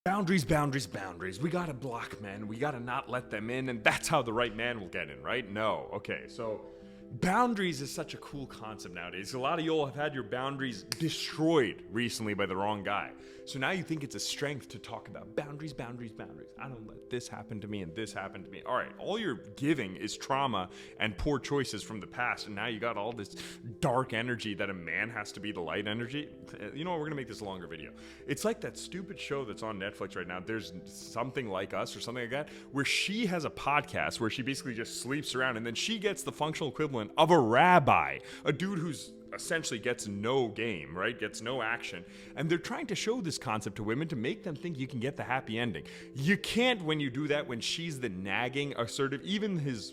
Boundaries, boundaries, boundaries. We gotta block men. We gotta not let them in, and that's how the right man will get in, right? No. Okay, so boundaries is such a cool concept nowadays. A lot of y'all have had your boundaries destroyed recently by the wrong guy. So now you think it's a strength to talk about boundaries, boundaries, boundaries. I don't let this happen to me and this happen to me. All right, all you're giving is trauma and poor choices from the past, and now you got all this dark energy that a man has to be the light energy. You know what? We're gonna make this a longer video. It's like that stupid show that's on Netflix right now. There's Something Like Us or something like that, where she has a podcast where she basically just sleeps around, and then she gets the functional equivalent of a rabbi, a dude who's essentially gets no game, right? Gets no action. And they're trying to show this concept to women to make them think you can get the happy ending. You can't when you do that when she's the nagging, assertive, even his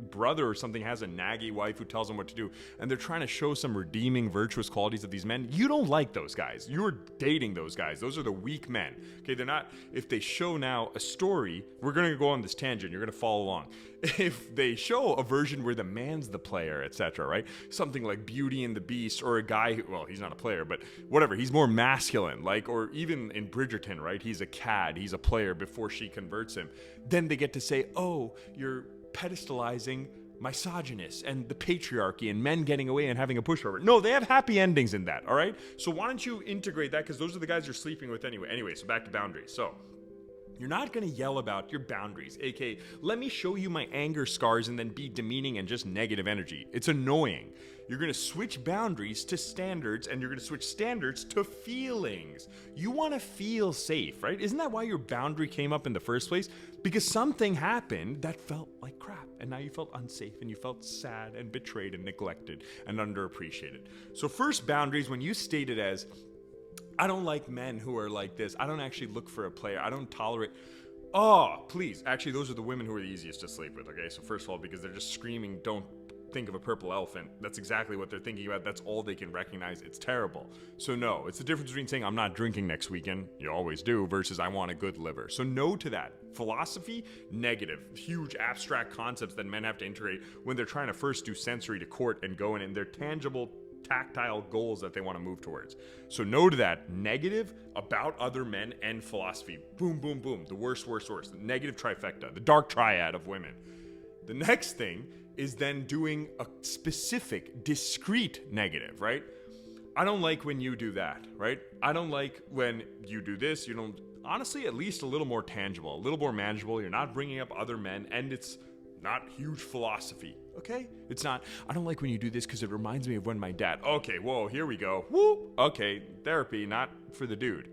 brother or something has a naggy wife who tells him what to do, and they're trying to show some redeeming virtuous qualities of these men. You don't like those guys. You're dating those guys. Those are the weak men. Okay, they're not. If they show now a story, we're gonna go on this tangent, you're gonna follow along. If they show a version where the man's the player, etc., right? Something like Beauty and the Beast, or a guy who, well, he's not a player, but whatever, he's more masculine, like, or even in Bridgerton, right? He's a cad, he's a player before she converts him. Then they get to say, oh, you're pedestalizing misogynists and the patriarchy and men getting away and having a pushover. No, they have happy endings in that, all right? So why don't you integrate that, because those are the guys you're sleeping with anyway. Anyway, so back to boundaries. So you're not going to yell about your boundaries, aka let me show you my anger scars and then be demeaning and just negative energy. It's annoying. You're going to switch boundaries to standards, and you're going to switch standards to feelings. You want to feel safe, right? Isn't that why your boundary came up in the first place? Because something happened that felt like crap, and now you felt unsafe, and you felt sad and betrayed and neglected and underappreciated. So first, boundaries, when you state it as, I don't like men who are like this. I don't actually look for a player. I don't tolerate. Oh, please. Actually, those are the women who are the easiest to sleep with, okay? So first of all, because they're just screaming, don't think of a purple elephant. That's exactly what they're thinking about. That's all they can recognize. It's terrible. So no, it's the difference between saying I'm not drinking next weekend, you always do, versus I want a good liver. So no to that. Philosophy, negative. Huge abstract concepts that men have to integrate when they're trying to first do sensory to court and go in, they're tangible, tactile goals that they want to move towards. So no to that. Negative about other men and philosophy. Boom, boom, boom. The worst, worst, worst. The negative trifecta. The dark triad of women. The next thing is then doing a specific, discrete negative, right? I don't like when you do that, right? I don't like when you do this. You don't, honestly, at least a little more tangible, a little more manageable. You're not bringing up other men, and it's not huge philosophy, okay? It's not, I don't like when you do this because it reminds me of when my dad, okay, whoa, here we go. Woo! Okay, therapy, not for the dude.